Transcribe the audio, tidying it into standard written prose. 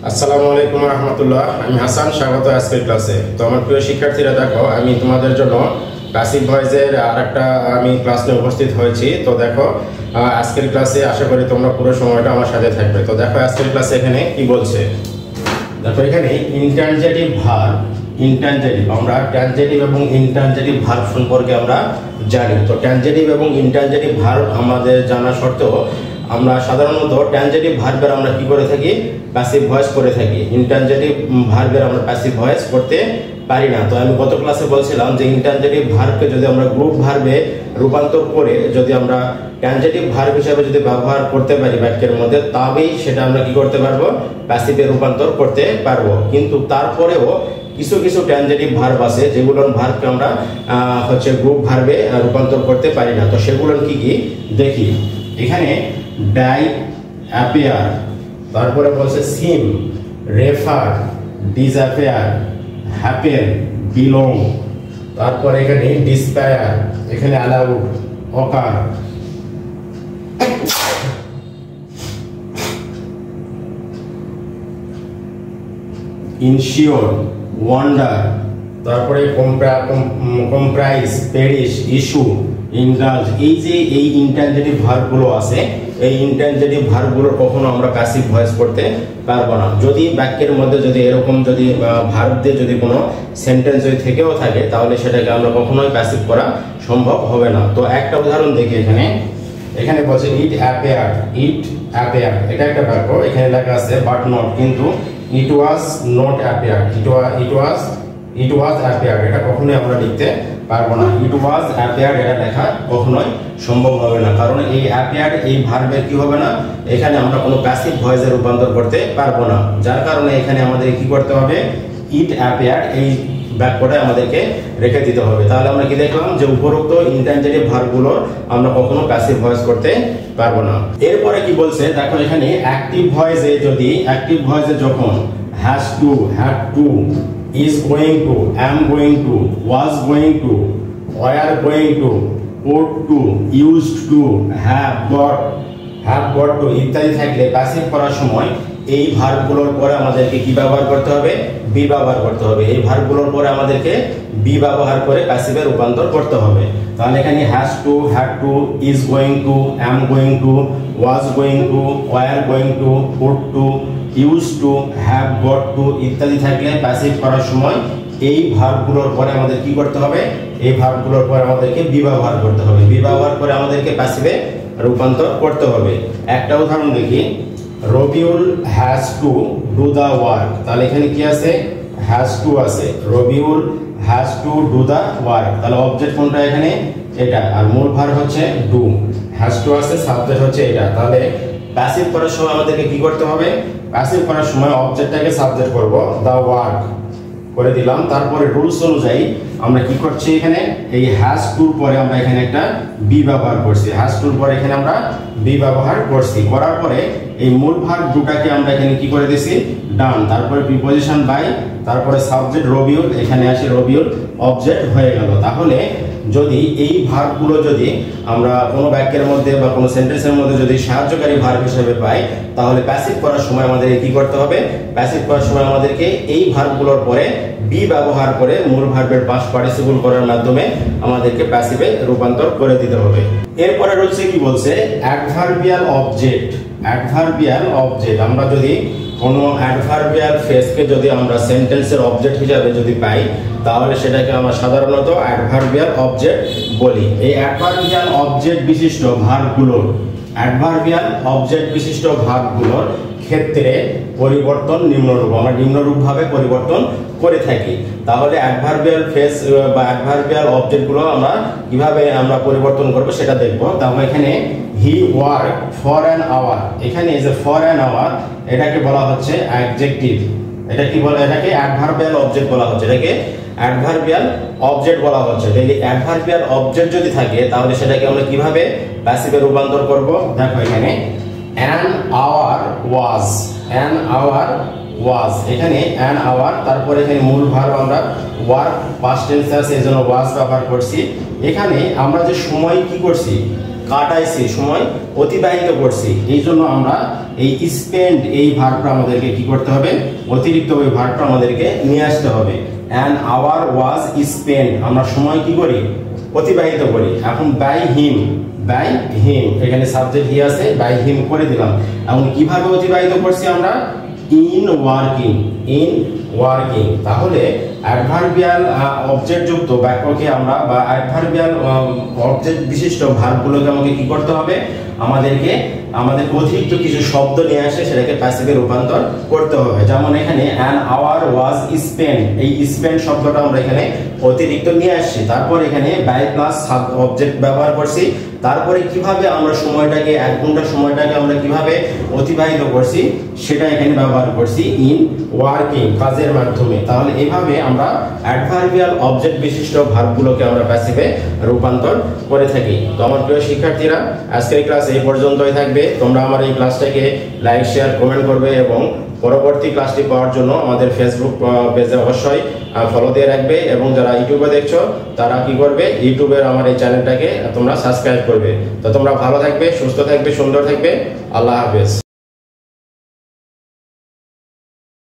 আসসালামু আলাইকুম রহমতুল্লাহ। আমি হাসান, স্বাগত আজকের ক্লাসে। তো আমার প্রিয় শিক্ষার্থীরা, দেখো আমি তোমাদের জন্য প্যাসিভ ভয়েসের আরেকটা আমি ক্লাস নিয়ে উপস্থিত হয়েছি। তো দেখো আজকের ক্লাসে আশা করি তোমরা পুরো সময়টা আমার সাথে থাকবে। তো দেখো আজকের ক্লাসে এখানে কি বলছে, দেখো এখানে ইনট্রানজিটিভ ভার্ব, ইনট্রানজিটিভ আমরা ট্রানজিটিভ এবং ইনট্রানজিটিভ ভার্ব সম্পর্কে আমরা জানি। তো ট্রানজিটিভ এবং ইনট্রানজিটিভ ভার্ব আমাদের জানা সত্ত্বেও আমরা সাধারণত ট্রানজিটিভ ভার্বের আমরা কি করে থাকি, প্যাসিভ ভয়েস করে থাকি। ইনট্রানজিটিভ ভার্বের আমরা প্যাসিভ ভয়েস করতে পারি না। তো আমি গত ক্লাসে বলছিলাম যে ইনট্রানজিটিভ ভার্বকে যদি আমরা গ্রুপ ভার্বে রূপান্তর করে যদি আমরা ট্রানজিটিভ ভার্ব হিসেবে যদি ব্যবহার করতে পারি বাক্যের মধ্যে, তবেই সেটা আমরা কি করতে পারবো, প্যাসিভে রূপান্তর করতে পারবো। কিন্তু তারপরেও কিছু কিছু ট্রানজিটিভ ভার্ব আছে যেগুলো ভার্বকে আমরা গ্রুপ ভার্বে রূপান্তর করতে পারি না। তো সেগুলো কি কি দেখি। এখানে ডাই, অ্যাপিয়ার, তারপরে বলছে সিম, রেফার, ডিসঅ্যাপিয়ার, হ্যাপেন, বিলং, তারপরে এখানে ডিসপায়ার, এখানে অ্যালাউড, অকার, ইনশিওর, ওয়ান্ডার, তারপরে কম্প্রাইজ, পেরিশ, ইস্যু, ইন্ডালজ। এই যে এই ইনট্রানজিটিভ ভার্বগুলো আছে, এই ইনট্রানজিটিভ ভার্বগুলো কখনো আমরা প্যাসিভ ভয়েস করতে পারবো না। যদি বাক্যের মধ্যে যদি এরকম যদি ভার্ব দিয়ে যদি কোনো সেন্টেন্স যদি থেকেও থাকে, তাহলে সেটাকে আমরা কখনোই প্যাসিভ করা সম্ভব হবে না। তো একটা উদাহরণ দেখি। এখানে বলছে ইট অ্যাপিয়ার্ড, ইট অ্যাপিয়ার্ড, এটা একটা বাক্য। এখানে লেখা আছে বাট নট, কিন্তু it was not appeared, it was appeared, এটা কখনোই আমরা লিখতে পারবো না। ইট ওয়াজ অ্যাপিয়ার্ড এটা লেখা কখনোই সম্ভব হবে না, কারণ এই অ্যাপিয়ার্ড এই ভার্বের কি হবে না, এখানে আমরা কোনো প্যাসিভ ভয়েসে রূপান্তর করতে পারবো না। যার কারণে এখানে আমাদের কি করতে হবে, ইট অ্যাপিয়ার্ড এই বাক্যটা আমাদেরকে রেখে দিতে হবে। তাহলে আমরা কি দেখলাম যে উপরোক্ত ইনট্রানজিটিভ ভার্বগুলো আমরা কখনো প্যাসিভ ভয়েস করতে পারবো না। এরপরে কি বলছে দেখো, এখানে অ্যাক্টিভ ভয়েসে যদি যখন has to, had to, is going to, am going to, was going to, were going to, ought to, used to, have got to ইত্যাদি থাকলে প্যাসিভ করার সময় এই ভার্বগুলোর পরে আমাদেরকে কি ব্যবহার করতে হবে, বি ব্যবহার করতে হবে। এই ভার্বগুলোর পরে আমাদেরকে বি ব্যবহার করে প্যাসিভে রূপান্তর করতে হবে। তাহলে এখানে has to, had to, is going to, am going to, was going to, were going to, ought to, used to, have got to ইত্যাদি থাকলে প্যাসিভ করার সময় এই ভার্বগুলোর পরে আমাদের কি করতে হবে, এই ভার্বগুলোর পরে আমাদেরকে বি ব্যবহার করতে হবে। বি ব্যবহার করে আমাদেরকে প্যাসিভে রূপান্তর করতে হবে। একটা উদাহরণ দেখি। Rabiul has to do the work. তাহলে এখানে কি আছে, হ্যাজ টু আছে। Rabiul has to do the work, তাহলে অবজেক্ট কোনটা এখানে, এটা, আর মূল ভার্ব হচ্ছে ডু। হ্যাজ টু আছে, সাবজেক্ট হচ্ছে এটা। তাহলে প্যাসিভ করার সময় আমাদেরকে কি করতে হবে, প্যাসিভ করার সময় অবজেক্টটাকে সাবজেক্ট করব, দা ওয়ার্ক করে দিলাম। তারপরে রুলস অনুযায়ী আমরা কি করছি, এখানে এই হ্যাজ টুর পরে আমরা এখানে একটা বি ব্যবহার করছি। হ্যাজ টুর পরে এখানে আমরা বি ব্যবহার করছি। করার পরে এই মূল ভার্ব দুটাকে আমরা এখানে কি করে দিছি, ডান। তারপরে প্রিপজিশন বাই, তারপরে সাবজেক্ট রবিউল, এখানে আসে রবিউল, অবজেক্ট হয়ে গেল। তাহলে যদি এই ভার্বগুলো যদি আমরা কোনো বাক্যের মধ্যে বা কোনো সেন্টেন্সের মধ্যে যদি সাহায্যকারী ভার্ব হিসেবে পাই, তাহলে প্যাসিভ করার সময় আমাদের কি করতে হবে, প্যাসিভ করার সময় আমাদেরকে এই ভার্বগুলোর পরে বি ব্যবহার করে মূল ভার্বের পাস্ট পার্টিসিপল করার মাধ্যমে আমাদেরকে প্যাসিভে রূপান্তর করে দিতে হবে। এরপরে রয়েছে কি বলছে, অ্যাডভার্বিয়াল অবজেক্ট। অ্যাডভার্বিয়াল অবজেক্ট আমরা যদি কোনো অ্যাডভার্বিয়াল ফ্রেজকে যদি আমরা সেন্টেন্সের অবজেক্ট হিসাবে যদি পাই, তাহলে সেটাকে আমরা সাধারণত অ্যাডভার্বিয়াল অবজেক্ট বলি। এই অ্যাডভার্বিয়াল অবজেক্ট বিশিষ্ট ভার্বগুলোর ক্ষেত্রে পরিবর্তন নিম্নরূপ, আমরা নিম্নরূপভাবে পরিবর্তন করে থাকি। তাহলে অ্যাডভার্বিয়াল ফ্রেজ বা অ্যাডভার্বিয়াল অবজেক্টগুলো আমরা কিভাবে আমরা পরিবর্তন করব সেটা দেখব। তাহলে এখানে he work for an hour, এখানে যে ফর অ্যান আওয়ার এটাকে বলা হচ্ছে অ্যাডজেক্টিভ। এটা কি বলে, এটাকে অ্যাডভার্বিয়াল অবজেক্ট বলা হচ্ছে, এটাকে অ্যাডভার্বিয়াল অবজেক্ট বলা হচ্ছে। তাহলে অ্যাডভার্বিয়াল অবজেক্ট যদি থাকে, তাহলে সেটাকে আমরা কিভাবে প্যাসিভে রূপান্তর করব। দেখো এখানে an hour was, an hour was, এখানে অ্যান আওয়ার, তারপরে এখানে মূল ভার্ব আমরা ওয়ার্ক পাস্ট টেন্সে আছে, এজন্য ওয়াজ ব্যবহার করছি। এখানে আমরা যে সময় কি করছি, কাটাইছি, সময় অতিবাহিত করছি। এই জন্য আমরা এই স্পেন্ড এই ভার্বটা আমাদেরকে কি করতে হবে, অতিরিক্ত ওই ভার্বটা আমাদেরকে নিয়ে আসতে হবে। অ্যান আওয়ার ওয়াজ স্পেন্ড, আমরা সময় কি করি, অতিবাহিত করি। এখন বাই হিম, বাই হিম এখানে সাবজেক্ট হি আছে, বাই হিম করে দিলাম। এবং কিভাবে অতিবাহিত করছি আমরা, ইন ওয়ার্কিং, ইন ওয়ার্কিং। তাহলে অ্যাডভার্বিয়াল অবজেক্ট যুক্ত বাক্যকে আমরা বা অ্যাডভার্বিয়াল অবজেক্ট বিশিষ্ট ভার্বগুলোকে আমাকে কি করতে হবে, আমাদেরকে অতিরিক্ত কিছু শব্দ নিয়ে আসে সেটাকে প্যাসিভে রূপান্তর করতে হবে। যেমন এখানে অ্যান আওয়ার ওয়াজ স্পেন্ড, এই স্পেন্ড শব্দটা আমরা এখানে অতিরিক্ত নিয়ে আসছি। তারপর এখানে বাই প্লাস অবজেক্ট ব্যবহার করছি। তারপরে কিভাবে আমরা সময়টাকে, 1 ঘন্টা সময়টাকে আমরা কিভাবে অতিবাহিত করছি সেটা এখানে ব্যবহার করছি, ইন ওয়ার্কিং, কাজের মাধ্যমে। তাহলে এইভাবে আমরা অ্যাডভার্বিয়াল অবজেক্ট বিশিষ্ট ভার্বগুলোকে আমরা প্যাসিভে রূপান্তর করে থাকি। তো আমার প্রিয় শিক্ষার্থীরা, আজকের ক্লাস এই পর্যন্তই থাকবে। তোমরা আমার এই ক্লাসটাকে লাইক, শেয়ার, কমেন্ট করবে এবং পরবর্তী ক্লাসটি পাওয়ার জন্য আমাদের ফেসবুক পেজে অবশ্যই ফলো দিয়ে রাখবে। এবং যারা ইউটিউবে দেখছো তারা কি করবে, ইউটিউবের আমার এই চ্যানেলটাকে তোমরা সাবস্ক্রাইব করবে। তো তোমরা ভালো থাকবে, সুস্থ থাকবে, সুন্দর থাকবে। আল্লাহ হাফেজ।